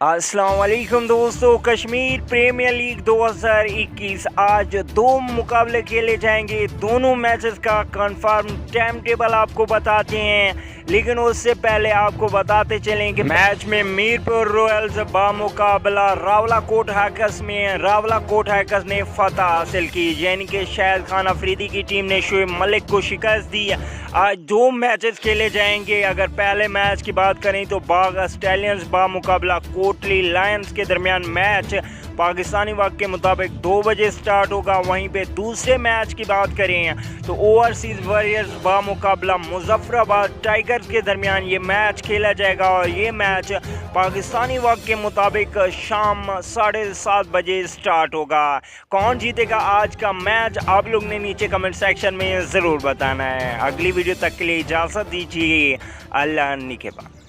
अस्सलाम वालेकुम दोस्तों, कश्मीर प्रीमियर लीग 2021 आज दो मुकाबले खेले जाएंगे। दोनों मैचेस का कंफर्म टाइम टेबल आपको बताते हैं, लेकिन उससे पहले आपको बताते चलें कि मैच में मीरपुर रॉयल्स बामुकाबला रावलाकोट हैकर्स में रावलाकोट हैकर्स ने फतह हासिल की, यानी कि शाहिद खान अफरीदी की टीम ने शोएब मलिक को शिकस्त दी। आज दो मैचेस खेले जाएंगे। अगर पहले मैच की बात करें तो बाघ स्टैलियंस बामुकाबला कोटली लायंस के दरमियान मैच पाकिस्तानी वक्त के मुताबिक 2 बजे स्टार्ट होगा। वहीं पे दूसरे मैच की बात करें तो ओवरसीज वॉरियर्स बामुकाबला मुजफ्फराबाद टाइगर्स के दरमियान ये मैच खेला जाएगा और ये मैच पाकिस्तानी वक्त के मुताबिक शाम 7:30 बजे स्टार्ट होगा। कौन जीतेगा आज का मैच आप लोग ने नीचे कमेंट सेक्शन में ज़रूर बताना है। अगली वीडियो तक के लिए इजाज़त दीजिए। अल्लाह निगहबान।